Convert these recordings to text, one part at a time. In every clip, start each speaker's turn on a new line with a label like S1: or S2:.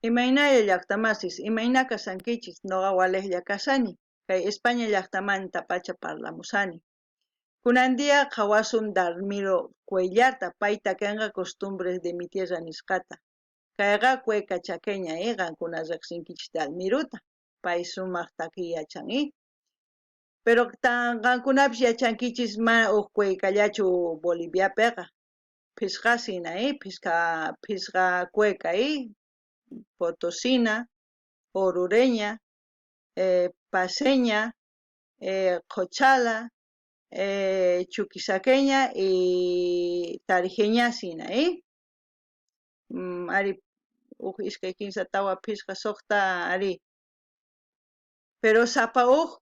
S1: Imaynaya llaqtamasis, imayna kasankichis, noqa walejlla kasani, kay España llaqtamanta pacha parlamusani. Kunandia qawasun Dalmiro Cuellarta, payta kanqa costumbres de mi tierra nisqata. Kayqa cueca chaqueña qankuna riqsinkichis Dalmiruta, pay sumaq takiyachan pero qankunapish yachankichis mana uq cuecallachu Boliviapiqa, phisqasina phisqa cueca potosina, orureña, paseña, qochala, chuquisaqueña y tarijeña sina, ari uq iskay kinsa tawa phisqa suqta ari. Pero sapa uq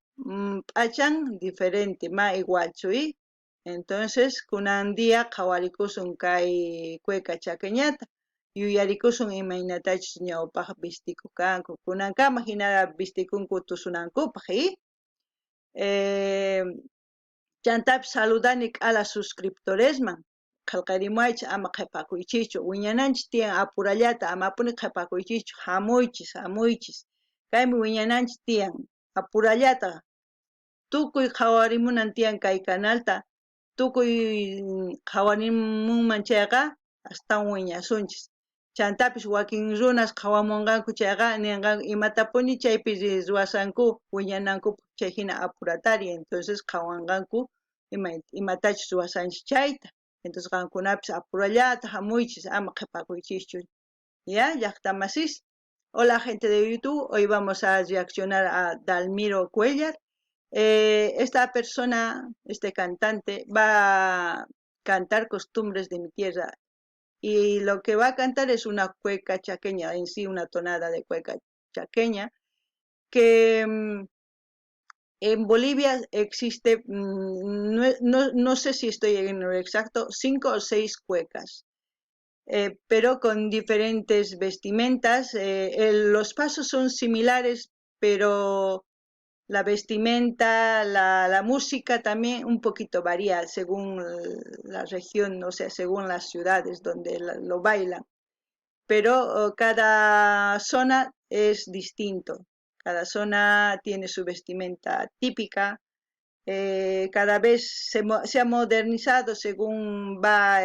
S1: p'achan diferente, ma igualchu, entonces kunan dia qhawarikusun kay cueca chaqueñata, yuyarikusun imaynatachus ñawpaq vistikuq kanku, kunankama hinalla vistikunku tusunankupaq, chantapis saludani k'ala suscriptoresman, qillqarimaychis ama qhipakuychischu, wiñananchis tiyan apurallata amapuni qhipakuychischu, hamuychis, kaymi wiñananchis tiyan apurallata, tukuy qhawarimunan tiyan kay canalta, tukuy qhawarimunman chayqa astawan wiñasunchis, chantapis wakin runas qhawamunqanku chayqa ninqanku imatapuni chaypi ruwasanku wiñanankupaq chay hina apuratari, entonces qhawanqanku imatachus ruwasanchis chayta, entonces qankunapis apurallata hamuychis ama qhipakuychischu. Ya llaqtamasis. Hola gente de YouTube, hoy vamos a reaccionar a Dalmiro Cuellar. Esta persona, este cantante, va a cantar costumbres de mi tierra y lo que va a cantar es una cueca chaqueña, en sí una tonada de cueca chaqueña, que en Bolivia existe, no sé si estoy en lo exacto, 5 o 6 cuecas, pero con diferentes vestimentas. Los pasos son similares, pero la vestimenta, la música también un poquito varía según la región, o sea, según las ciudades donde lo bailan. Pero cada zona es distinto. Cada zona tiene su vestimenta típica. Cada vez se ha modernizado según va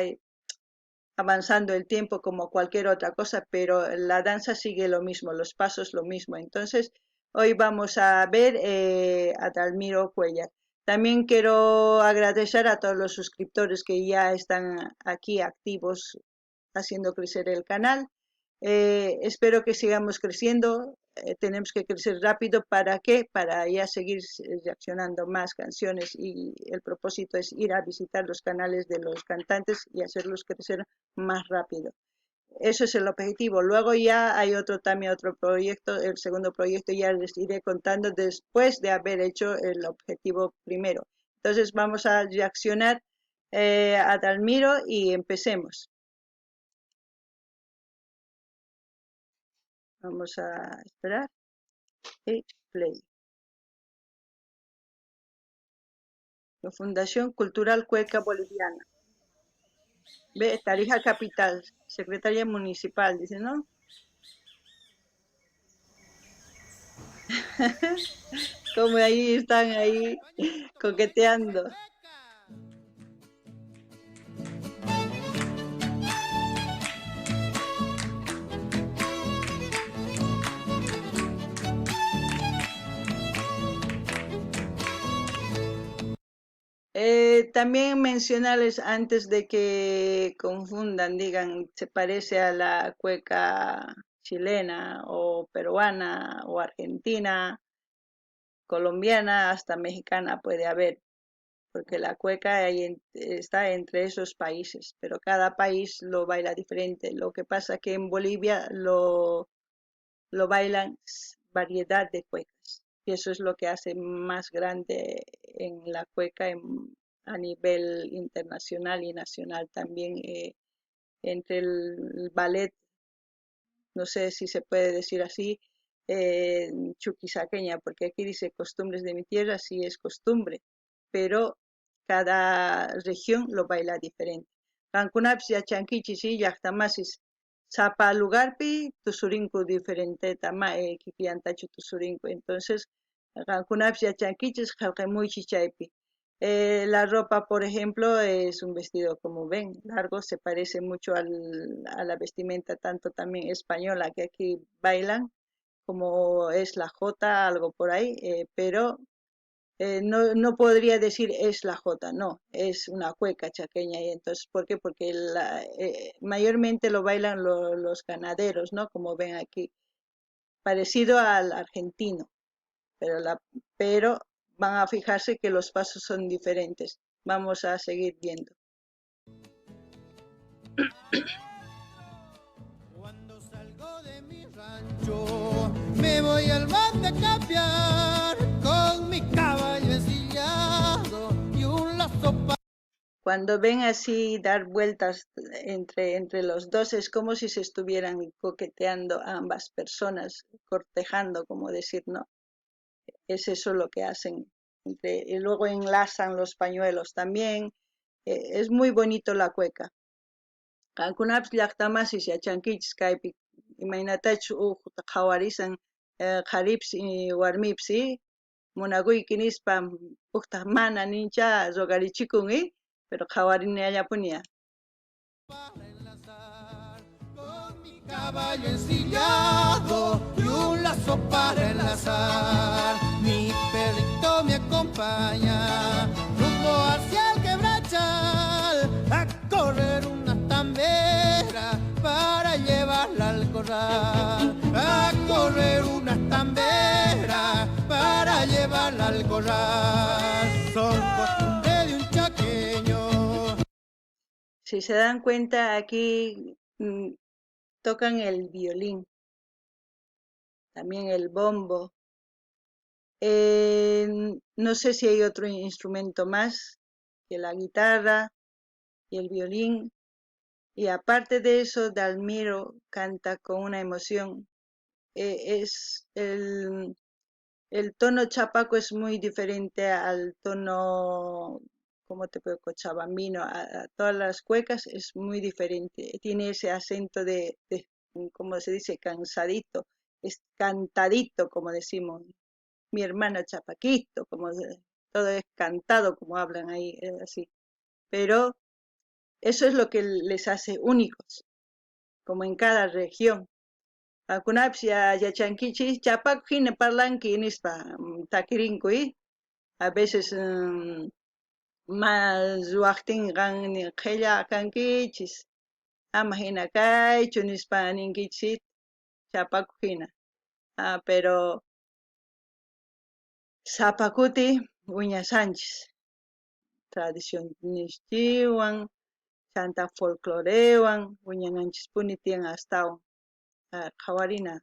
S1: avanzando el tiempo como cualquier otra cosa, pero la danza sigue lo mismo, los pasos lo mismo. Entonces, hoy vamos a ver a Dalmiro Cuellar. También quiero agradecer a todos los suscriptores que ya están aquí activos haciendo crecer el canal. Espero que sigamos creciendo. Tenemos que crecer rápido. ¿Para qué? Para ya seguir reaccionando más canciones, y el propósito es ir a visitar los canales de los cantantes y hacerlos crecer más rápido. Eso es el objetivo. Luego ya hay también otro proyecto, el segundo proyecto ya les iré contando después de haber hecho el objetivo primero. Entonces vamos a reaccionar a Dalmiro y empecemos. Vamos a esperar y play. La Fundación Cultural Cueca Boliviana. Ve, Tarija Capital, Secretaría Municipal, dice, ¿no? Como ahí están ahí coqueteando. También mencionarles antes de que confundan, digan, se parece a la cueca chilena o peruana o argentina, colombiana, hasta mexicana puede haber, porque la cueca está entre esos países, pero cada país lo baila diferente. Lo que pasa que en Bolivia lo bailan variedad de cuecas, y eso es lo que hace más grande en la cueca a nivel internacional y nacional también, entre el ballet, no sé si se puede decir así, chuquisaqueña, porque aquí dice costumbres de mi tierra, sí es costumbre, pero cada región lo baila diferente. Qankunapish yachankichis llaqtamasis Sapa lugarpi tusurinku diferente tama kikiyantachu tusurinku. Entonces qankunapish yachankichis qillqimuychis chaypi. La ropa, por ejemplo, es un vestido, como ven, largo, se parece mucho a la vestimenta tanto también española que aquí bailan, como es la jota, algo por ahí, pero no podría decir es la jota, no, es una cueca chaqueña. Y entonces, ¿por qué? Porque mayormente lo bailan los ganaderos, ¿no? Como ven aquí, parecido al argentino, pero, pero van a fijarse que los pasos son diferentes. Vamos a seguir viendo.
S2: Cuando salgo de mi rancho, me voy al monte a campear con mi caballo ensillado y un lazo para...
S1: Cuando ven así dar vueltas entre los dos, es como si se estuvieran coqueteando ambas personas, cortejando, como decir, ¿no? Es eso lo que hacen. Y luego enlazan los pañuelos también. Es muy bonito la cueca. Qankunapish llaqtamasis yachankichis kaypi imaynatachu qhawarisan qharipis warmipis munakuyki nispa uqtaq mana nincha rogarichikun pero qhawarinallapuniya.
S2: para enlazar con mi caballo ensillado y un lazo para enlazar. Mi perrito me acompaña rumbo hacia el quebrachal a correr una tambera para llevarla al corral. A correr una tambera para llevarla al corral. Son costumbre de un chaqueño.
S1: Si se dan cuenta, aquí tocan el violín, también el bombo. No sé si hay otro instrumento más que la guitarra y el violín. Y aparte de eso, Dalmiro canta con una emoción. Es el tono chapaco es muy diferente al tono, ¿cómo te puedo? Cochabambino, a todas las cuecas es muy diferente. Tiene ese acento ¿cómo se dice? Cansadito, es cantadito, como decimos. Mi hermano chapaquito, todo es cantado, como hablan ahí, así. Pero eso es lo que les hace únicos, como en cada región. Kunapish yachankichis chapaku hina parlanki nispa takirinkuy. A veces más waqtinqa qilla kankichis ama hina kaychu nispa ninkichis chapaku hina. Pero sapakuti wiñasanchis tradición nishchiwan, chanta folclorewan wiñananchispuni tiyan astawan. Qhawarina.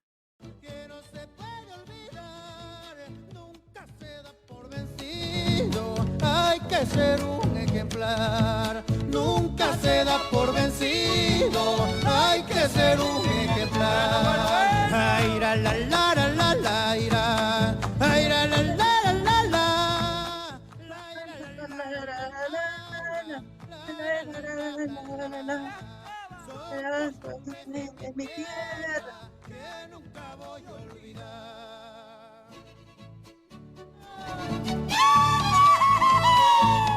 S2: Que no se puede olvidar, nunca se da por vencido, hay que ser un ejemplar, nunca se da por vencido, hay que ser un ejemplar. Ay, la la la la la la, ira. Ay, la la la la la la. La, la, la, la, la, la, la, la, la, la.
S1: De mi tierra.
S2: Que nunca voy a olvidar.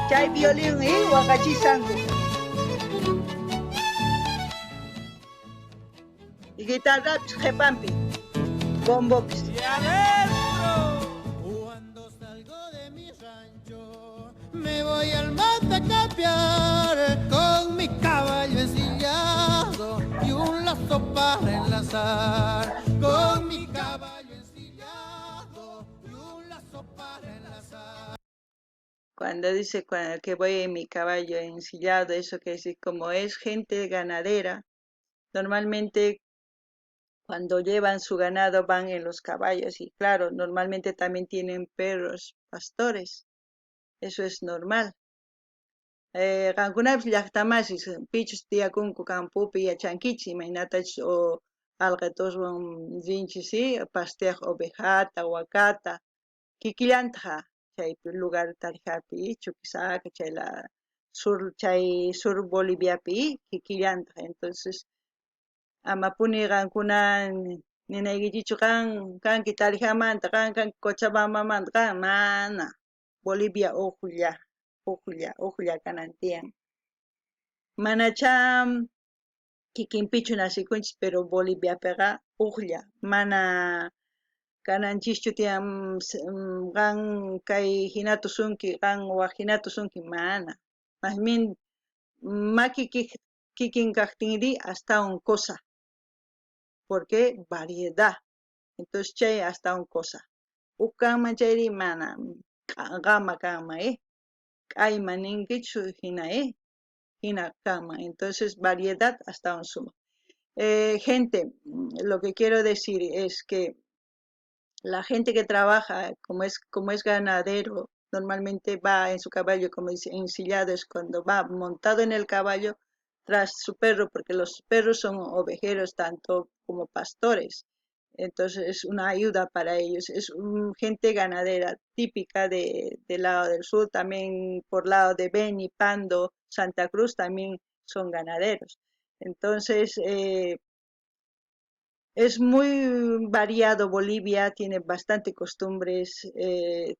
S1: Chay violín waqachisanku. Y guitarrapis qhepampi, bombopis.
S2: Y adentro. Cuando salgo de mi rancho, me voy al monte a campear con mi caballo ensillado y un lazo para enlazar. Con mi caballo ensillado y un lazo para enlazar.
S1: Cuando dice que voy en mi caballo ensillado, eso que decir, como es gente ganadera, normalmente cuando llevan su ganado van en los caballos y claro, normalmente también tienen perros pastores, eso es normal. Qankunapish llaqtamasis pichus tiyakunku campupi yachankichis imaynatachu alqatuswan rinchis pasteq ovejata, wakata, kikillantaq chaypi lugar tarijapi Chuquisaca, chay sur Boliviapi kikillantaq. Entonces Amapuni qankuna ninaykichu kanki Tarijamanta, kanki Cochabambamanta, mana. Bolivia uqlla kanan tiyan. Manacha kikinpichu nasikunchis, pero Boliviapiqa uqlla, mana kananchischu tiyan qan kay hina tusunki, qan waq hina tusunki, mana. Masmin maki kikin kaqtinri astawan cosa, porque variedad. Entonces chay astawan cosa. Kanman chayri mana qama kanman, q'ayma ninkichu hina hina kanman. Entonces variedad astawan sumak. Gente, lo que quiero decir es que la gente que trabaja, como es ganadero, normalmente va en su caballo, como dice, ensillado, es cuando va montado en el caballo tras su perro, porque los perros son ovejeros tanto como pastores. Entonces es una ayuda para ellos. Es gente ganadera típica del lado del sur, también por lado de Beni, Pando, Santa Cruz también son ganaderos. Entonces, es muy variado Bolivia, tiene bastante costumbres,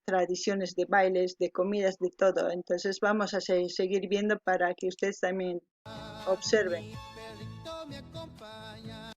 S1: tradiciones de bailes, de comidas, de todo. Entonces vamos a seguir viendo para que ustedes también observen.
S2: Mi perrito me acompaña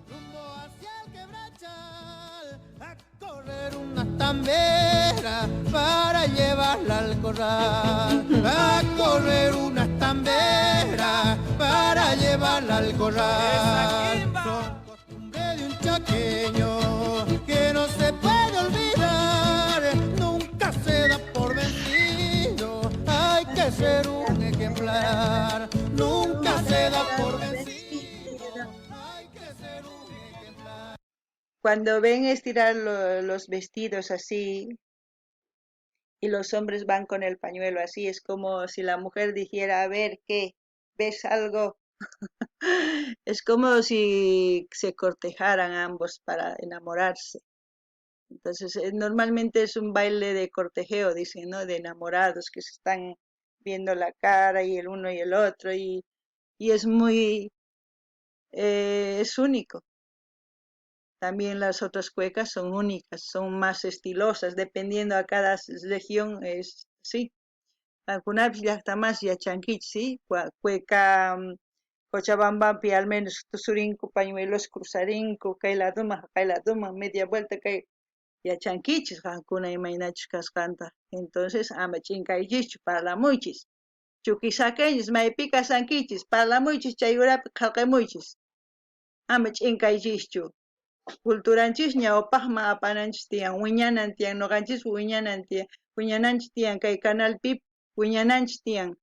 S2: rumbo hacia el quebrachal a correr una tambera para llevarla al corral. A correr una tambera para llevarla al corral. Son costumbre de un chaqueño que no se puede olvidar. Nunca se da por vencido. Hay que ser un ejemplar. Nunca se da por vencido. Hay que ser un ejemplar.
S1: Cuando ven estirar los vestidos así y los hombres van con el pañuelo así, es como si la mujer dijera, a ver, ¿qué? ¿Ves algo? Es como si se cortejaran ambos para enamorarse. Entonces, normalmente es un baile de cortejeo, dicen, ¿no? De enamorados que se están viendo la cara y el uno y el otro y es muy, es único. También las otras cuecas son únicas, son más estilosas, dependiendo a cada región, es sí. Algunas llaqta más yachankichis, sí, cueca Cochabambapi al menos tusurinku pañuelos cruzarinku, kay laduma, media vuelta kay yachankichis qankuna imaynachus kasqanta. Entonces ama chinkaychikchu parlamuychis. Chuquisaqueños maypi kasankichis, parlamuychis chay urapi qillqamuychis. Ama chinkaychikchu. Culturanchis ñawpaqman apananchis tiyan, wiñanan tiyan, nuqanchis wiñanan tiyan, wiñananchis tiyan kay canalpi wiñananchis tiyan.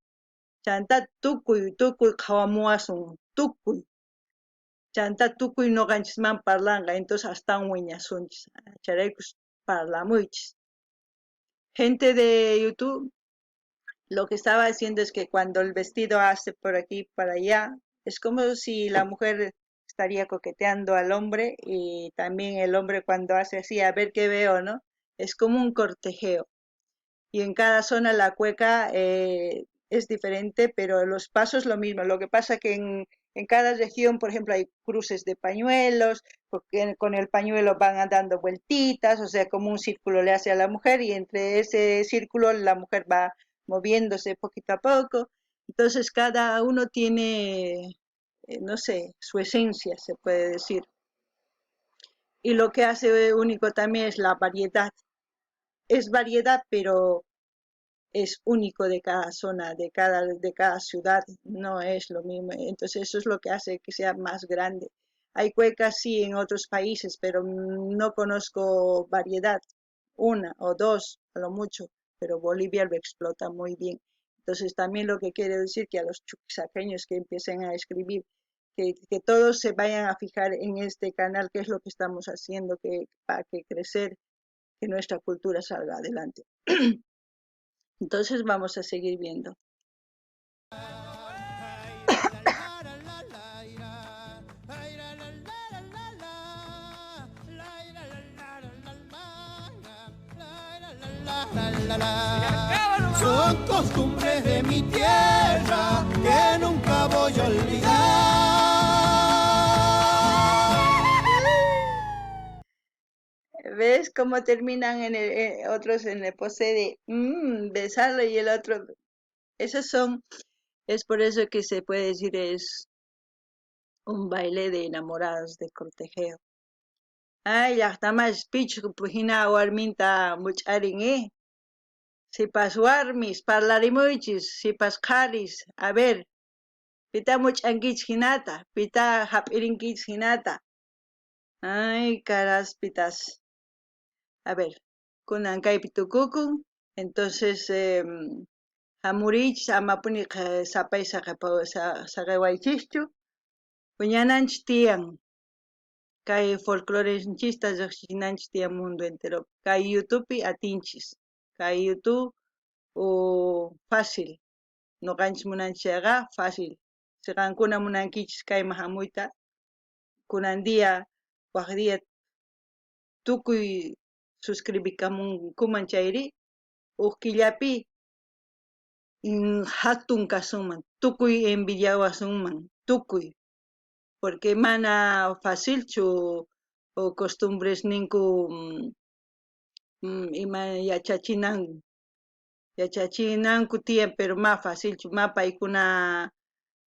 S1: Chanta tukuy qhawamuwasun, tukuy. Chanta tukuy nuqanchisman parlanqa, entonces astawan wiñasunchis. Charaykus parlamuychis. Gente de YouTube, lo que estaba haciendo es que cuando el vestido hace por aquí, para allá, es como si la mujer estaría coqueteando al hombre y también el hombre cuando hace así, a ver qué veo, ¿no? Es como un cortejeo. Y en cada zona la cueca es diferente, pero los pasos lo mismo. Lo que pasa que en cada región, por ejemplo, hay cruces de pañuelos, porque con el pañuelo van dando vueltitas, o sea, como un círculo le hace a la mujer y entre ese círculo la mujer va moviéndose poquito a poco. Entonces cada uno tiene, no sé, su esencia, se puede decir. Y lo que hace único también es la variedad. Es variedad, pero es único de cada zona, de cada ciudad, no es lo mismo. Entonces eso es lo que hace que sea más grande. Hay cuecas sí en otros países, pero no conozco variedad, una o dos a lo mucho, pero Bolivia lo explota muy bien. Entonces también lo que quiere decir que a los chuquisaqueños que empiecen a escribir, que todos se vayan a fijar en este canal, qué es lo que estamos haciendo, para que crecer, que nuestra cultura salga adelante. Entonces vamos a seguir viendo.
S2: Son costumbres de mi tierra que nunca voy a olvidar.
S1: ¿Ves cómo terminan otros en el pose de besarlo y el otro? Esos son, es por eso que se puede decir es un baile de enamorados, de cortejeo. Ay, llaqtamas pichqa hina warminta much'arin, sipas warmis parlarimuychis, sipas qaris, a ver, pita much'ankichis hinata, pita hap'irinkichis hinata. Ay, caras pitas. A ver, kunan kaypi tukukun, entonces hamurichis amapuni sapay saqaywaychischu, wiñananchis tiyan. Kay folclorenchista lluqshinanchis tiyan mundo entero. Kay YouTubepi atinchis. Kay YouTube o fácil. Noqanchis munanchikqa fácil. Siqankuna munankichis kayman hamuyta, kunan día, waq día tukuy suscribikamunkuman chayri, huk killapi hatun kasunman, tukuy envidiawasunman, tukuy. Porque mana facilchu o costumbres ninku ima yachachinanku tiyan, pero ma facilchu, ma paykuna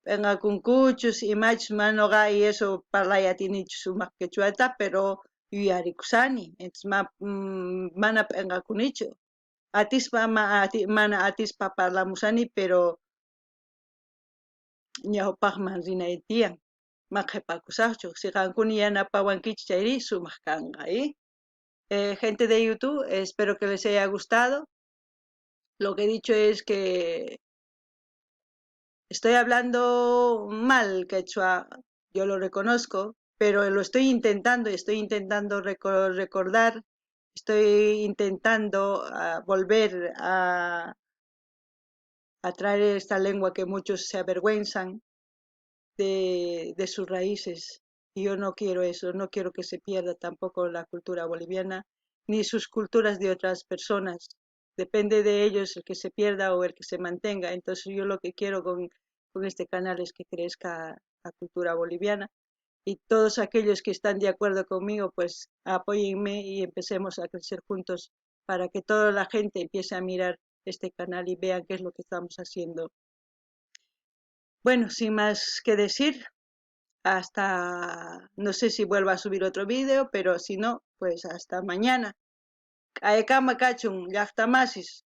S1: p'inqakunkuchus imachus ma noqa y eso parlayatinichu sumaq quechuata, pero yuyarikusani, entonces mana p'inqakunichu. Atispa mana atispa parlamusani, pero ñawpaqman rinay tiyan. Ma qhipakusaqchu, siqankuna yanapawankichis chayri sumaq kanqa, gente de YouTube, espero que les haya gustado. Lo que he dicho es que estoy hablando mal quechua, yo lo reconozco, pero lo estoy intentando recordar, estoy intentando volver a traer esta lengua que muchos se avergüenzan de sus raíces. Y yo no quiero eso, no quiero que se pierda tampoco la cultura boliviana, ni sus culturas de otras personas. Depende de ellos el que se pierda o el que se mantenga. Entonces yo lo que quiero con este canal es que crezca la cultura boliviana. Y todos aquellos que están de acuerdo conmigo, pues apóyenme y empecemos a crecer juntos para que toda la gente empiece a mirar este canal y vean qué es lo que estamos haciendo. Bueno, sin más que decir, hasta, no sé si vuelvo a subir otro vídeo, pero si no, pues hasta mañana. Aekama kachun, llaqtamasis.